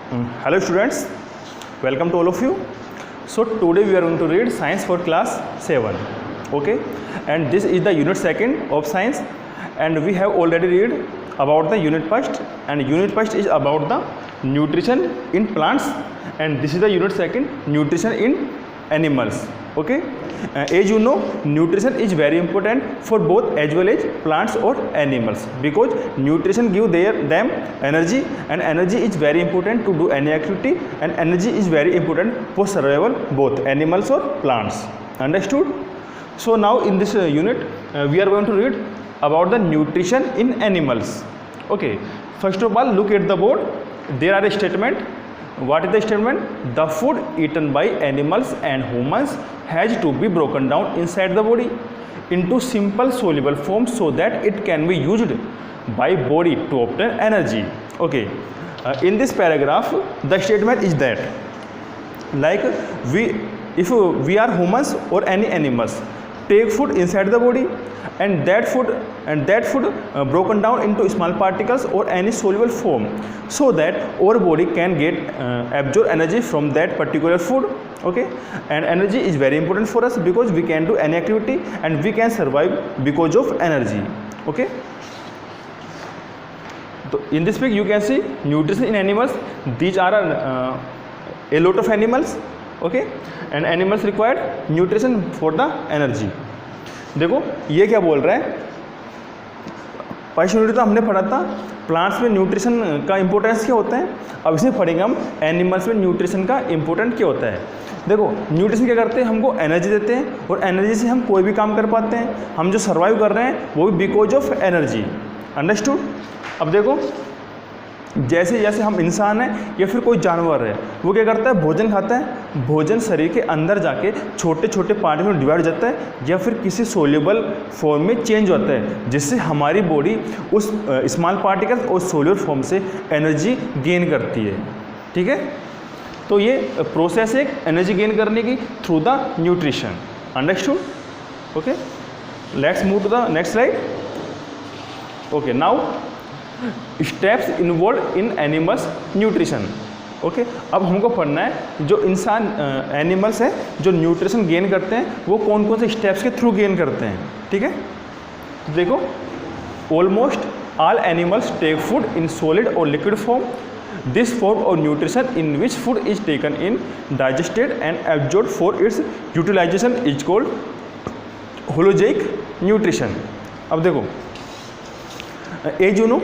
Hello students, welcome to all of you. So today we are going to read science for class 7. Okay, and this is the unit 2nd of science, and we have already read about the unit 1st, and unit 1st is about the nutrition in plants, and this is the unit 2nd, nutrition in animals. Okay, as you know, nutrition is very important for both as well as plants or animals, because nutrition give them energy, and energy is very important to do any activity, and energy is very important for survival both animals or plants. Understood? So now in this unit we are going to read about the nutrition in animals. Okay, first of all, look at the board. There are a statement. What is the statement? The food eaten by animals and humans has to be broken down inside the body into simple soluble form so that it can be used by body to obtain energy. Okay, in this paragraph the statement is that, like, if we are humans or any animals, take food inside the body, and that food broken down into small particles or any soluble form so that our body can get absorb energy from that particular food. Okay, and energy is very important for us because we can do any activity and we can survive because of energy. Okay, so in this picture you can see nutrition in animals. These are a lot of animals. Okay, and animals require nutrition for the energy. देखो ये क्या बोल रहा है, personally तो हमने पढ़ा था प्लांट्स में न्यूट्रिशन का इंपॉर्टेंस क्या होता है, अब इसमें पढ़ेंगे हम एनिमल्स में न्यूट्रिशन का इंपॉर्टेंट क्या होता है. देखो न्यूट्रिशन क्या करते हैं, हमको एनर्जी देते हैं और एनर्जी से हम कोई भी काम कर पाते हैं. हम जो सर्वाइव कर रहे हैं वो भी बिकॉज ऑफ एनर्जी. अंडरस्टूड? अब देखो जैसे जैसे हम इंसान हैं या फिर कोई जानवर है, वो क्या करता है, भोजन खाता है. भोजन शरीर के अंदर जाके छोटे छोटे पार्ट में डिवाइड हो जाता है या फिर किसी सोल्यूबल फॉर्म में चेंज होता है, जिससे हमारी बॉडी उस स्मॉल पार्टिकल्स और सोल्यूबल फॉर्म से एनर्जी गेन करती है. ठीक है, तो ये प्रोसेस है एनर्जी गेन करने की through the nutrition. Understood? Okay, let's move to the next slide. Okay, now steps involve in animals nutrition. Okay, अब हमको पढ़ना है जो इंसान एनिमल्स हैं जो न्यूट्रिशन गेन करते हैं वो कौन कौन से स्टेप्स के थ्रू गेन करते हैं. ठीक है, देखो almost all animals take food in solid और liquid form. This form of nutrition in which food is taken in digested and absorbed for its utilization is called holozoic nutrition. अब देखो, as you know,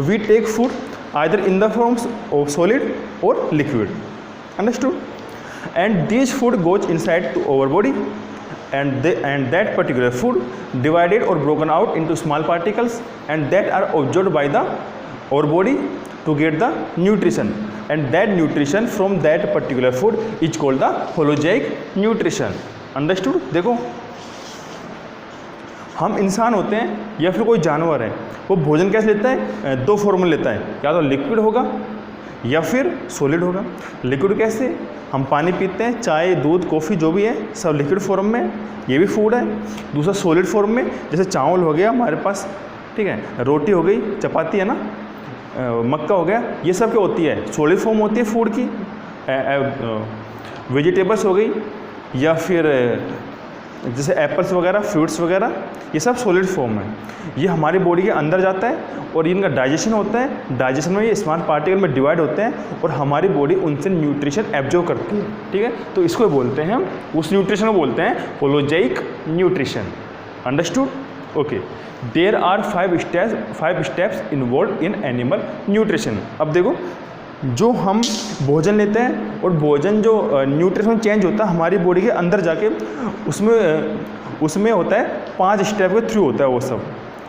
we take food either in the forms of solid or liquid. Understood? And these food goes inside to our body, and that particular food divided or broken out into small particles, and that are absorbed by our body to get the nutrition, and that nutrition from that particular food is called the holozoic nutrition. Understood? देखो हम इंसान होते हैं या फिर कोई जानवर है, वो भोजन कैसे लेता है, दो फॉर्म में लेता है, या तो लिक्विड होगा या फिर सॉलिड होगा. लिक्विड कैसे, हम पानी पीते हैं, चाय दूध कॉफ़ी जो भी है सब लिक्विड फॉर्म में, ये भी फूड है. दूसरा सॉलिड फॉर्म में, जैसे चावल हो गया हमारे पास, ठीक है, रोटी हो गई, चपाती है ना, मक्का हो गया, ये सब क्या होती है, सॉलिड फॉर्म होती है फूड की. वेजिटेबल्स हो गई या फिर जैसे एप्पल्स वगैरह, फ्रूट्स वगैरह, ये सब सॉलिड फॉर्म है. ये हमारी बॉडी के अंदर जाता है और इनका डाइजेशन होता है. डाइजेशन में ये स्मॉल पार्टिकल में डिवाइड होते हैं और हमारी बॉडी उनसे न्यूट्रिशन एब्जॉर्ब करती है. ठीक है, तो इसको बोलते हैं हम, उस न्यूट्रिशन को बोलते हैं holozoic nutrition. Understood? Okay, there are 5 steps involve in animal nutrition. अब देखो जो हम भोजन लेते हैं और भोजन जो न्यूट्रिशन चेंज होता है हमारी बॉडी के अंदर जाके, उसमें होता है 5 स्टेप के थ्रू होता है वो सब.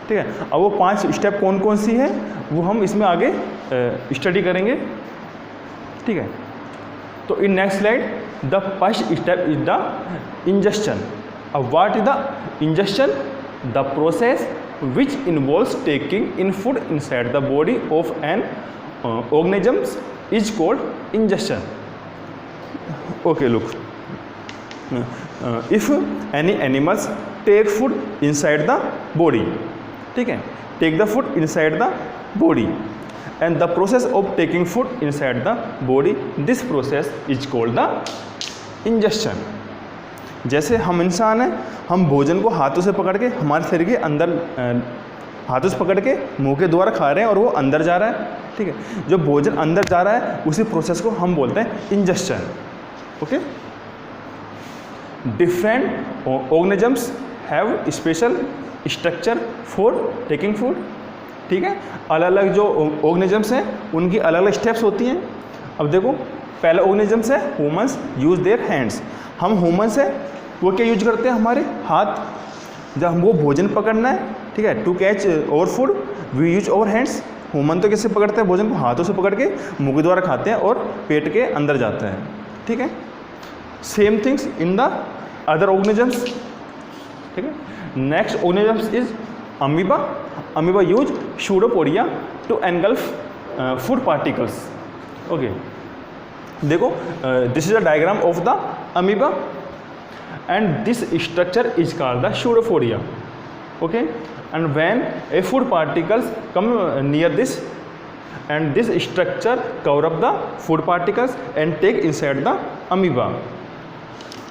ठीक है, अब वो 5 स्टेप कौन कौन सी है वो हम इसमें आगे स्टडी करेंगे. ठीक है, तो in next slide the first step is the ingestion. अब what is the ingestion? The process which involves taking in food inside the body of an organisms is called ingestion. Okay, look, if any animals take food inside the body, ठीक है, take the food inside the body, and the process of taking food inside the body, this process is called the ingestion. जैसे हम इंसान हैं, हम भोजन को हाथों से पकड़ के हमारे शरीर के अंदर हाथों से पकड़ के मुंह के द्वारा खा रहे हैं और वो अंदर जा रहा है, ठीक है। जो भोजन अंदर जा रहा है उसी प्रोसेस को हम बोलते हैं ingestion. Okay, different organisms have special structure for taking food, ठीक है। अलग अलग जो ऑर्गेनिजम्स हैं उनकी अलग अलग स्टेप्स होती हैं। अब देखो, पहला ऑर्गेनिजम्स है ह्यूमंस यूज देयर हैंड्स। हम ह्यूमंस है वो क्या यूज करते हैं, हमारे हाथ। जब हमको भोजन पकड़ना है, ठीक है, टू कैच और food we use over hands. Human तो कैसे पकड़ते हैं भोजन को, हाथों से पकड़ के मुंह के द्वारा खाते हैं और पेट के अंदर जाता है, ठीक है। Same things in the other organisms, ठीक है। Next organisms is amoeba. Amoeba use pseudopodia to engulf food particles. Okay, देखो, this is a diagram of the amoeba and this structure is called the pseudopodia. Okay, and when a food particles come near this, and this structure cover up the food particles and take inside the amoeba,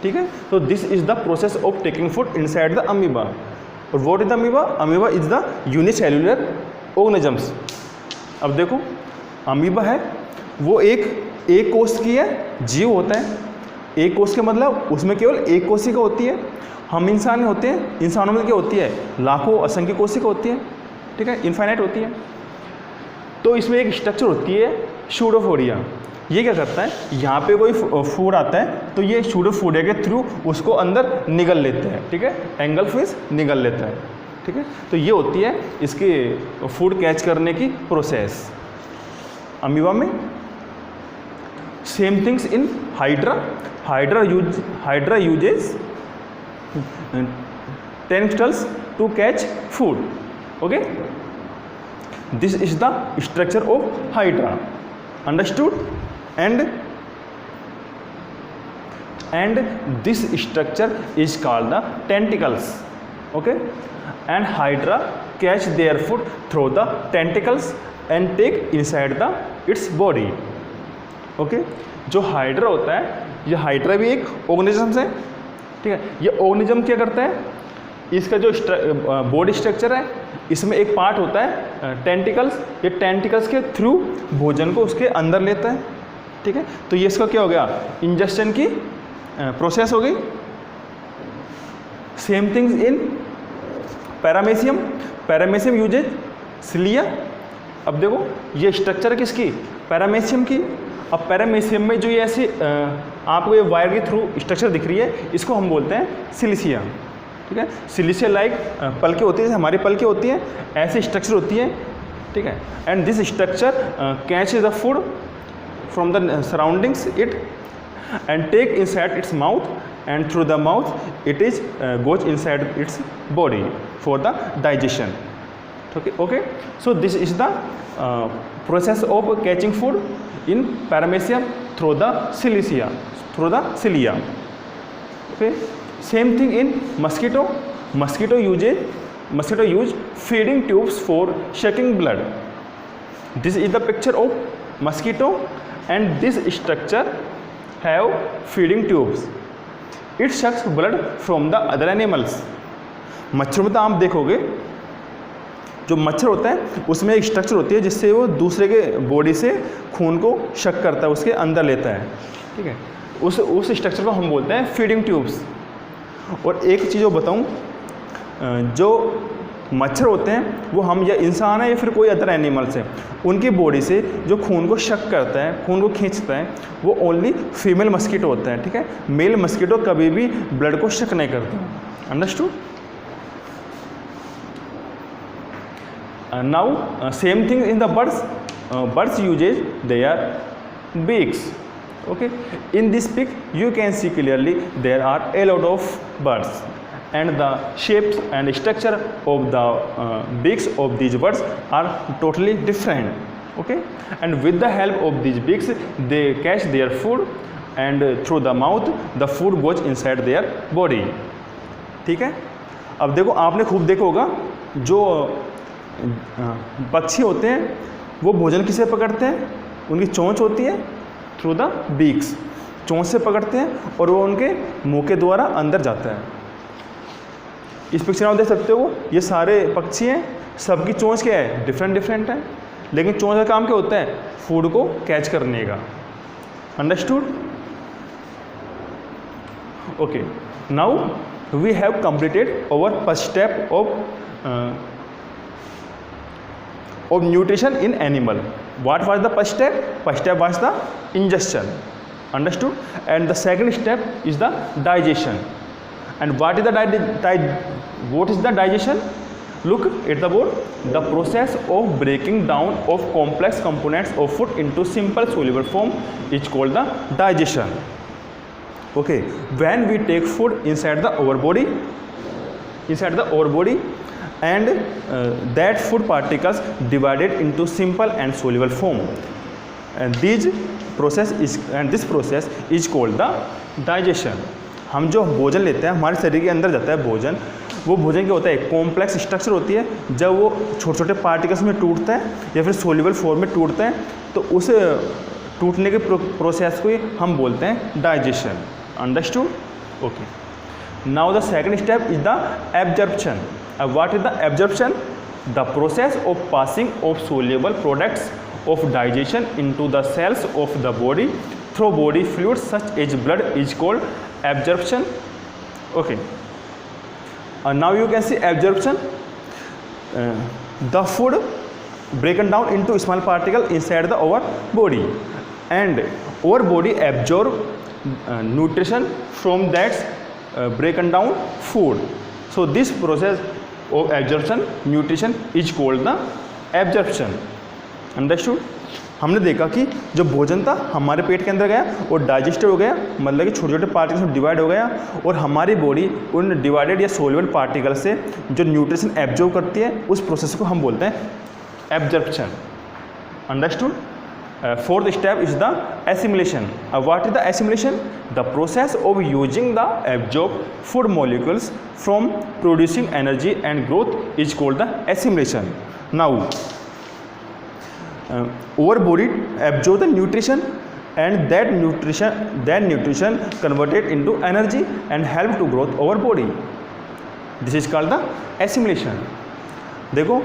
ठीक है। so this is the process of taking food inside the amoeba. और what is the amoeba? Amoeba is the unicellular organisms. अब देखो, amoeba है वो एक कोष की है, जीव होता है। एक कोष के मतलब उसमें केवल एक कोशिका होती है। हम इंसान होते हैं, इंसानों में क्या होती है, लाखों असंख्य कोशिका होती है, ठीक है, इनफाइनाइट होती है। तो इसमें एक स्ट्रक्चर होती है सूडोपोडिया। ये क्या करता है, यहाँ पे कोई फूड आता है तो ये सूडोपोडिया के थ्रू उसको अंदर निगल लेते हैं, ठीक है, एंगल फिश निगल लेता है, ठीक है। तो ये होती है इसके फूड कैच करने की प्रोसेस अमीबा में। Same things in hydra. Hydra uses tentacles to catch food. Okay, this is the structure of Hydra. Understood? And this structure is called the tentacles. Okay, and Hydra catch their food through the tentacles and take inside its body. Okay, जो hydra होता है, ये hydra भी एक organism है, ठीक है। ये ऑर्गेनिज्म क्या करता है, इसका जो बॉडी स्ट्रक्चर है इसमें एक पार्ट होता है टेंटिकल्स। ये टेंटिकल्स के थ्रू भोजन को उसके अंदर लेता है, ठीक है। तो ये इसका क्या हो गया, इंजेस्शन की प्रोसेस हो गई। Same things in paramecium. Paramecium uses cilia. अब देखो, ये स्ट्रक्चर किसकी, पैरामेशियम की। अब पैरामेशियम में जो ये ऐसे आपको ये वायर के थ्रू स्ट्रक्चर दिख रही है, इसको हम बोलते हैं सिलिसिया, ठीक है। सिलिसिया लाइक पलके होती है, हमारी पलके होती हैं, ऐसी स्ट्रक्चर होती है, ठीक है। And this structure catch the food from the surroundings it and take inside its mouth and through the mouth it is goes inside its body for the digestion. Okay, so this is the process of catching food in paramecium through the cilia. Okay, same thing in mosquito. Mosquito use feeding tubes for sucking blood. This is the picture of mosquito, and this structure have feeding tubes. It sucks blood from the other animals. मच्छरों में तो आप देखोगे, जो मच्छर होता है उसमें एक स्ट्रक्चर होती है जिससे वो दूसरे के बॉडी से खून को शक करता है, उसके अंदर लेता है, ठीक है। उस स्ट्रक्चर को हम बोलते हैं फीडिंग ट्यूब्स। और एक चीज़ जो बताऊं, जो मच्छर होते हैं वो हम या इंसान है या फिर कोई अदर एनिमल्स है, उनकी बॉडी से जो खून को शक करता है, खून को खींचता है, वो ओनली फीमेल मस्कीटो होता है, ठीक है। मेल मस्कीटो कभी भी ब्लड को शक नहीं करता। Understood? Now same thing in the birds. Birds uses their beaks. Okay, in this pic you can see clearly there are a lot of birds, and the shapes and structure of the beaks of these birds are totally different. Okay, and with the help of these beaks they catch their food, and through the mouth the food goes inside their body. ठीक है। अब देखो, आपने खूब देखा होगा जो पक्षी होते हैं वो भोजन किसे पकड़ते हैं, उनकी चोंच होती है थ्रू द बीक्स, चोंच से पकड़ते हैं और वो उनके मुंह के द्वारा अंदर जाता है। इस पिक्चर में आप देख सकते हो ये सारे पक्षी हैं, सबकी चोंच क्या है, डिफरेंट डिफरेंट है, लेकिन चोंच का काम क्या होता है, फूड को कैच करने का। Understood? Okay, now we have completed our first step of nutrition in animal. What was the first step? First step was the ingestion. Understood? And the second step is the digestion. And what is the digestion? Look at the board. The process of breaking down of complex components of food into simple soluble form is called the digestion. Okay, when we take food inside our body and that food particles divided into simple and soluble form, and this process is called the digestion. हम जो भोजन लेते हैं हमारे शरीर के अंदर जाता है भोजन, वो भोजन क्या होता है, कॉम्प्लेक्स स्ट्रक्चर होती है। जब वो छोटे छोटे पार्टिकल्स में टूटता है या फिर सोल्यूबल फॉर्म में टूटता है तो उस टूटने के प्रोसेस को हम बोलते हैं digestion. Understood? Okay, now the second step is the absorption. What is the absorption? The process of passing of soluble products of digestion into the cells of the body through body fluids such as blood is called absorption. Okay, now you can see absorption. The food broken down into small particle inside our body, and our body absorb nutrition from that broken down food. So this process of absorption nutrition is called the absorption. Understood? हमने देखा कि जो भोजन था हमारे पेट के अंदर गया और डाइजेस्ट हो गया, मतलब कि छोटे छोटे पार्टिकल्स में डिवाइड हो गया और हमारी बॉडी उन डिवाइडेड या सोल्यूबल पार्टिकल से जो न्यूट्रिशन एब्जॉर्ब करती है उस प्रोसेस को हम बोलते हैं absorption. Understood? Fourth step is the assimilation. What is the assimilation? The process of using the absorbed food molecules from producing energy and growth is called the assimilation. Now, our body absorbs the nutrition and that nutrition converted into energy and help to growth our body. This is called the assimilation. देखो,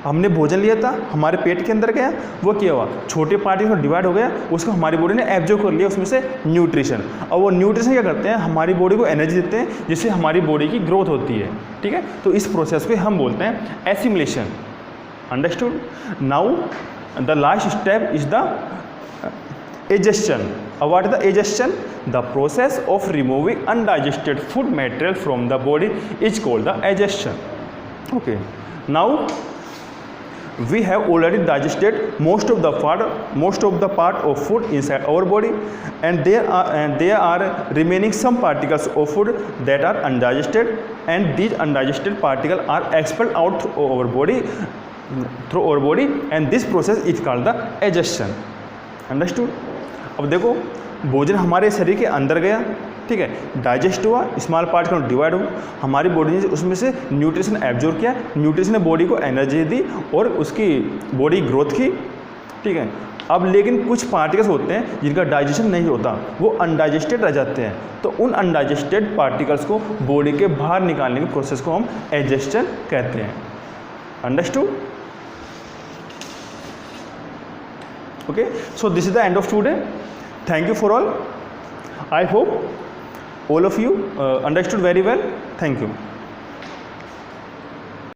हमने भोजन लिया था, हमारे पेट के अंदर गया, वो क्या हुआ, छोटे पार्टिकल में डिवाइड हो गया, उसको हमारी बॉडी ने एब्जॉर्ब कर लिया उसमें से न्यूट्रिशन। और वो न्यूट्रिशन क्या करते हैं, हमारी बॉडी को एनर्जी देते हैं जिससे हमारी बॉडी की ग्रोथ होती है। ठीक है, तो इस प्रोसेस को हम बोलते हैं assimilation. Understood? Now the last step is the egestion. What is the egestion? The process of removing undigested food material from the body is called the egestion. Okay, now we have already digested most of the part of food inside our body, and there are remaining some particles of food that are undigested, and these undigested particles are expelled out through our body, and this process is called the digestion. Understood? अब देखो, भोजन हमारे शरीर के अंदर गया, ठीक है, डाइजेस्ट हुआ, स्मॉल पार्टिकल डिवाइड हुआ, हमारी बॉडी ने उसमें से न्यूट्रिशन एब्जॉर्ब किया, न्यूट्रिशन ने बॉडी को एनर्जी दी और उसकी बॉडी ग्रोथ की। ठीक है, अब लेकिन कुछ पार्टिकल्स होते हैं जिनका डाइजेशन नहीं होता, वो अनडाइजेस्टेड रह जाते हैं, तो उन अनडाइजेस्टेड पार्टिकल्स को बॉडी के बाहर निकालने के प्रोसेस को हम एजेस्शन कहते हैं। Understood? Okay, so this is the end of today. Thank you for all. I hope all of you understood very well. Thank you.